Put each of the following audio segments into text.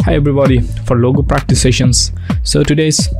Hi everybody, for logo practice sessions. So today's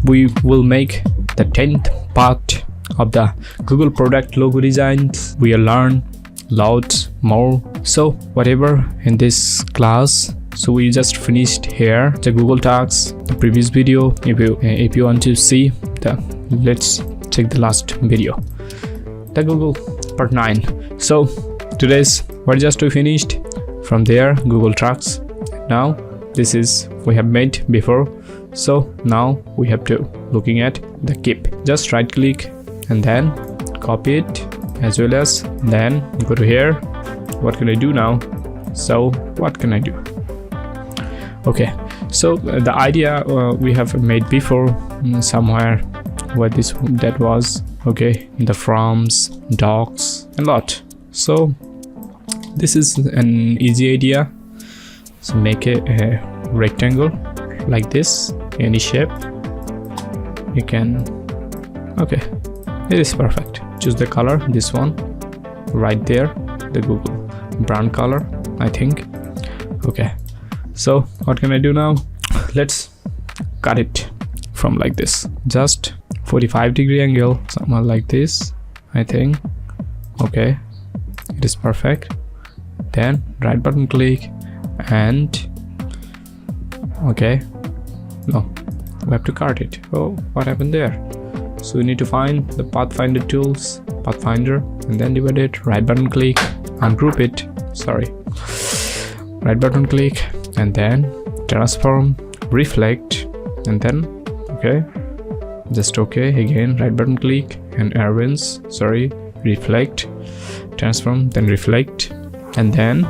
we will make the 10th part of the Google product logo designs. We will learn lots more. So whatever in this class, so we just finished here the Google Talks, the previous video. If you want to see the, let's check the last video, the Google part 9. So today's we're just finished from there Google Talks. Now this is we have made before, so now we have to looking at the keep. Just right click and then copy it, as well as then go to here. What can I do now? So what can I do? Okay, so the idea we have made before somewhere where that was okay, the forms, docs, a lot. So this is an easy idea. So make a rectangle like this, any shape you can. Okay, it is perfect. Choose the color, this one right there, the Google brown color, I think. Okay, so what can I do now? Let's cut it from like this, just 45-degree angle, somewhere like this, I think. Okay, it is perfect. Then right button click and okay, no, we have to cut it. Oh, what happened there? So we need to find the pathfinder tools, pathfinder, and then divide it, right button click, ungroup it, sorry, right button click and then transform, reflect, and then okay, just okay, again right button click and arrange, sorry, reflect, transform, then reflect, and then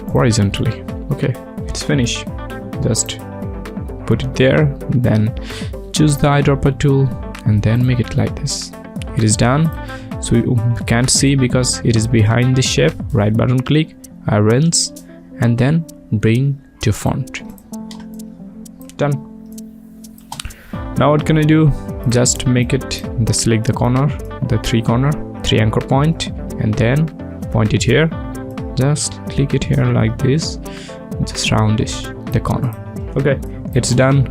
horizontally. Okay, it's finished. Just put it there, then choose the eyedropper tool and then make it like this. It is done. So you can't see because it is behind the shape. Right button click, arrange, and then bring to font. Done. Now what can I do? Just make it, select the corner, the three anchor point, and then point it here. Just click it here like this, just roundish the corner. Okay, it's done.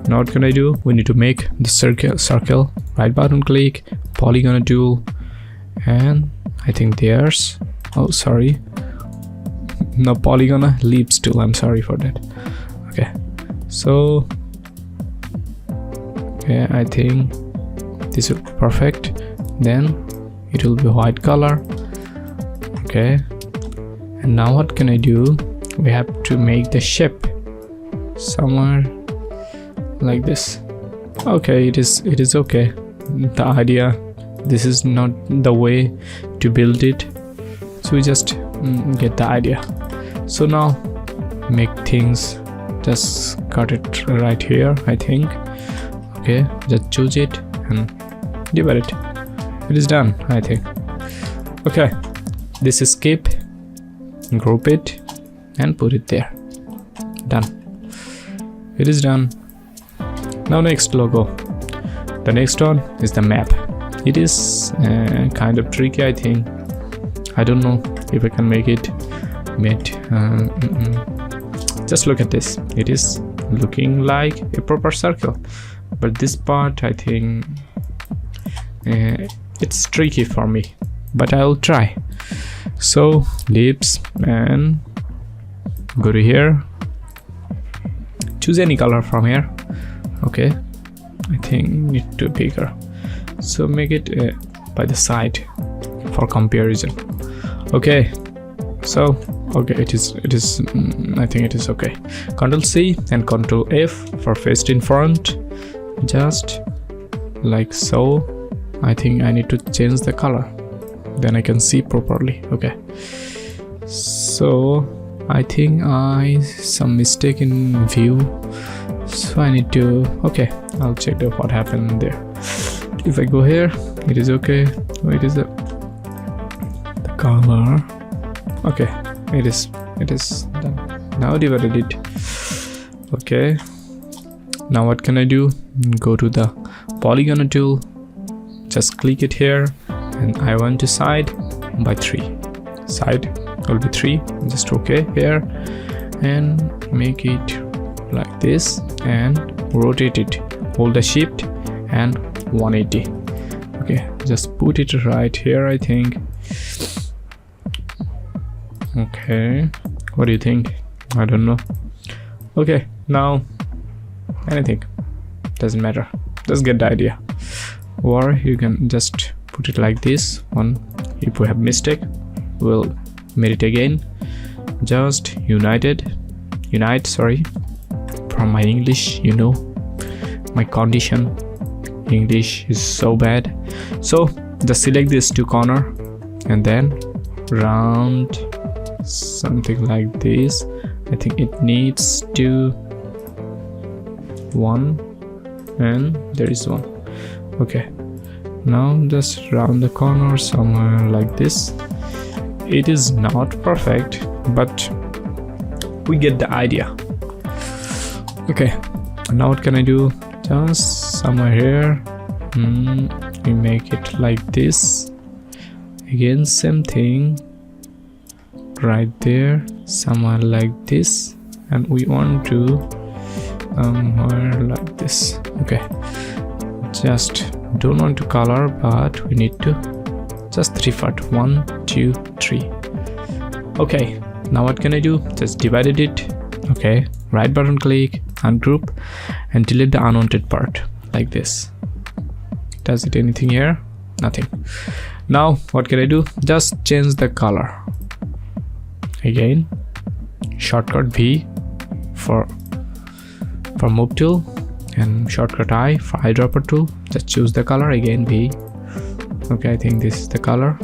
Now what can I do? We need to make the circle, right button click, polygon tool, and I think there's, oh sorry, no, polygon ellipse tool, I'm sorry for that. Okay, so okay, I think this will be perfect. Then it will be white color. Okay, and now what can I do? We have to make the shape somewhere like this. Okay, it is okay. The idea, this is not the way to build it, so we just get the idea. So now make things, just cut it right here, I think. Okay, just choose it and divide it. It is done, I think. Okay, this is skip, group it and put it there. Done. It is done. Now next logo. The next one is the map. It is kind of tricky, I think. I don't know if I can make it just look at this. It is looking like a proper circle, but this part I think it's tricky for me, but I'll try. So lips and go to here, choose any color from here. Okay, I think need to be bigger, so make it by the side for comparison. Okay, so okay, it is I think it is okay. Ctrl C and Ctrl F for paste in front, just like so. I think I need to change the color, then I can see properly. Okay, so I think some mistake in view, so I need to, okay, I'll check what happened there. If I go here, it is okay. It is the color. Okay, it is done. Now divided it. Okay, now what can I do? Go to the polygon tool, just click it here, and I want to side by 3. Side will be 3, just okay here, and make it like this and rotate it. Hold the shift and 180. Okay, just put it right here, I think. Okay, what do you think? I don't know. Okay, now anything, doesn't matter, just get the idea. Or you can just put it like this one. If we have mistake, we'll make it again. Just unite, sorry, from my English, you know, my condition English is so bad. So just select this two corner and then round something like this. I think it needs to one, and there is one. Okay, now just round the corner somewhere like this. It is not perfect, but we get the idea. Okay, now what can I do? Just somewhere here, we make it like this. Again, same thing right there, somewhere like this, and we want to somewhere like this. Okay, just don't want to color, but we need to just 3 part, 1 2 3. Okay, now what can I do? Just divided it. Okay, right button click, ungroup, and delete the unwanted part like this. Does it anything here? Nothing. Now what can I do? Just change the color. Again, shortcut V for move tool, and shortcut I for eyedropper tool. Just choose the color. Again, V. Okay, I think this is the color.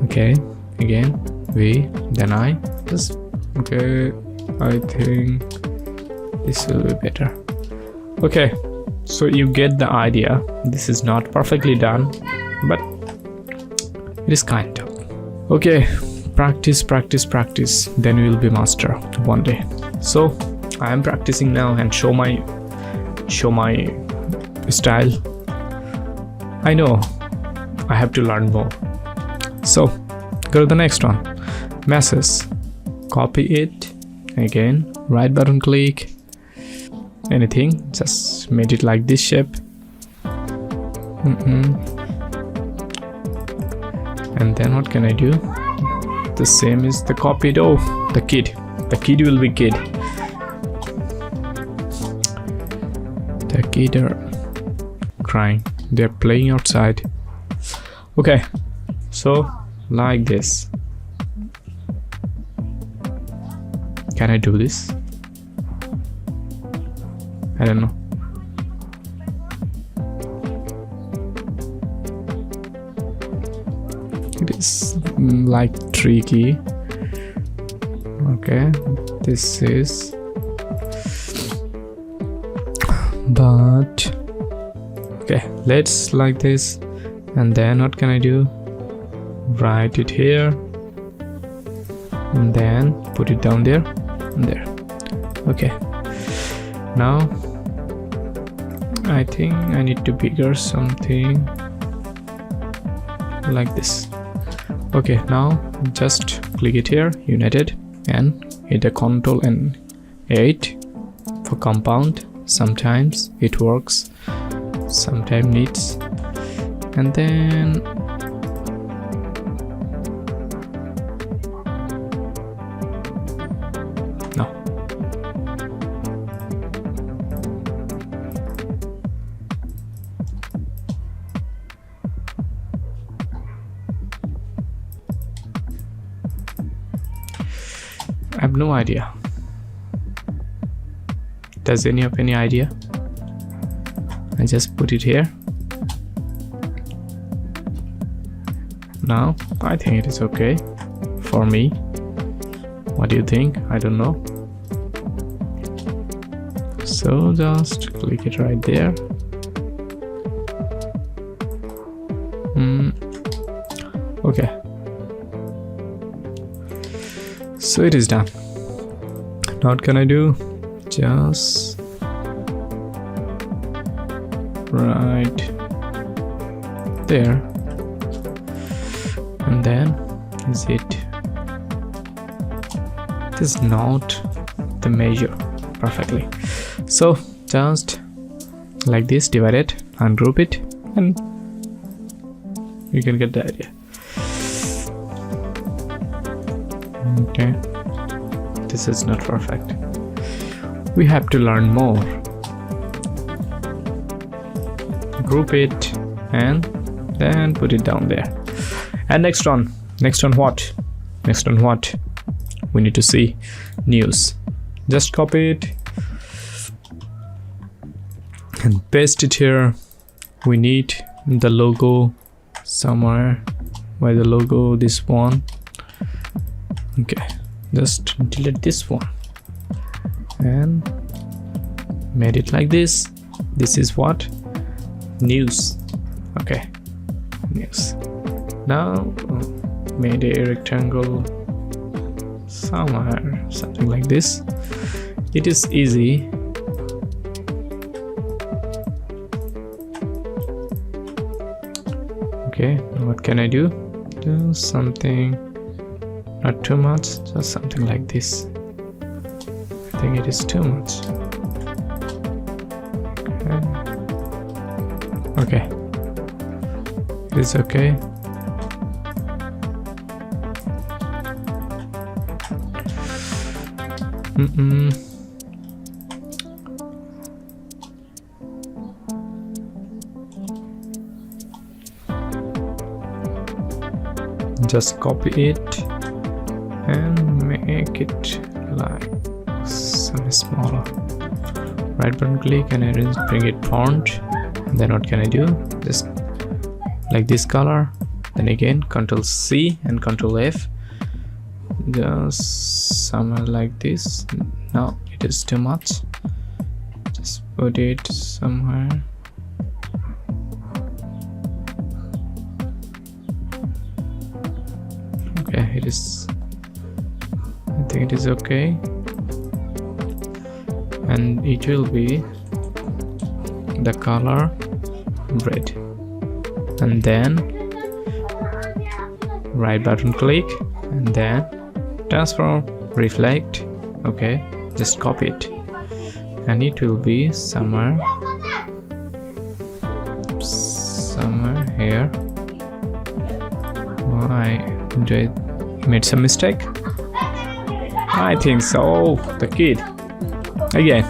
Okay, again V, then I. Just okay, I think this will be better. Okay, so you get the idea. This is not perfectly done, but it is kind of. Okay, practice, then you will be master one day. So I am practicing now and show my style. I know I have to learn more. So go to the next one. Message, copy it. Again, right button click, anything, just made it like this shape. And then what can I do? The same is the copied. Oh, the kid will be kid. The kid are crying, they're playing outside. Okay, so like this. Can I do this? I don't know. It is like tricky. Okay, this is, but okay, let's like this. And then what can I do? Write it here and then put it down there and there. Okay, now I think I need to bigger something like this. Okay, now just click it here, united, and hit the Ctrl and 8 for compound. Sometimes it works, sometimes needs. And then no. I have no idea. Does any have any idea? I just put it here. Now I think it is okay for me. What do you think? I don't know. So just click it right there. Okay, so it is done. Now what can I do? Just right there, and then is it This is not the measure perfectly. So just like this, divide it, ungroup it, and you can get the idea. Okay, this is not perfect. We have to learn more. Group it and then put it down there. And next on what? We need to see news. Just copy it and paste it here. We need the logo somewhere. Where the logo? This one. Okay, just delete this one and made it like this. This is what? News. Okay, news. Now made a rectangle somewhere, something like this. It is easy. Okay, what can I do? Do something, not too much, just something like this. I think it is too much. Okay, it's okay. Just copy it and make it like some smaller. Right button click and arrange, bring it font. And then what can I do? Just like this color. Then again Ctrl C and Ctrl F. Just somewhere like this. No, it is too much. Just put it somewhere. Okay, it is, I think it is okay, and it will be the color red. And then right button click and then transform, reflect. Okay, just copy it and it will be somewhere here. Why did I made some mistake? I think so. The kid again.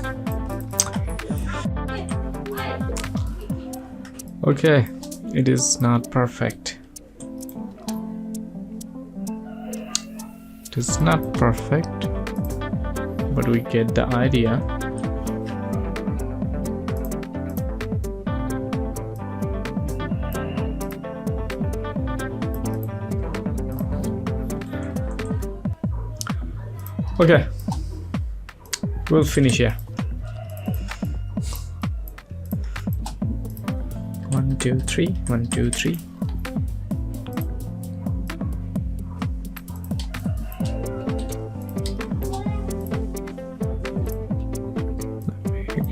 Okay, it is not perfect. It is not perfect, but we get the idea. Okay, we'll finish here. 1 2 3 1 2 3.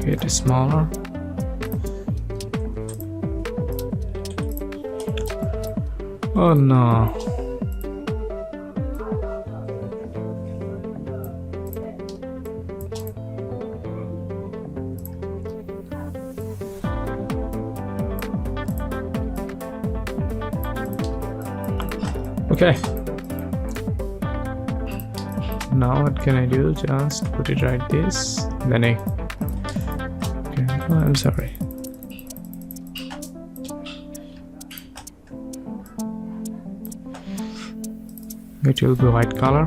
Make it smaller. Oh no. Okay, now what can I do? Just put it right this, then I okay. Oh, I'm sorry. It will be white color.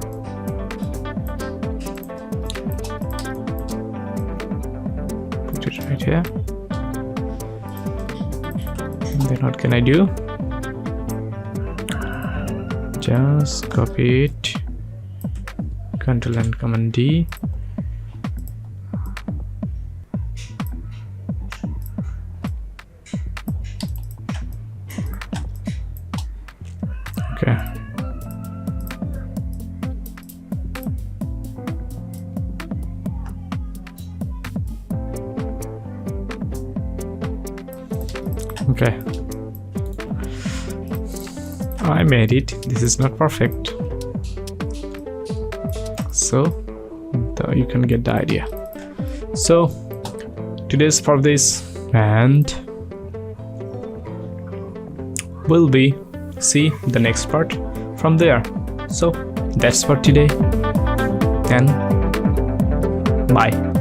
Put it right here. And then what can I do? Just copy it, Ctrl and Command D. Okay. Okay. I made it. This is not perfect, so So you can get the idea. So today's for this, and will be see the next part from there. So that's for today, and bye.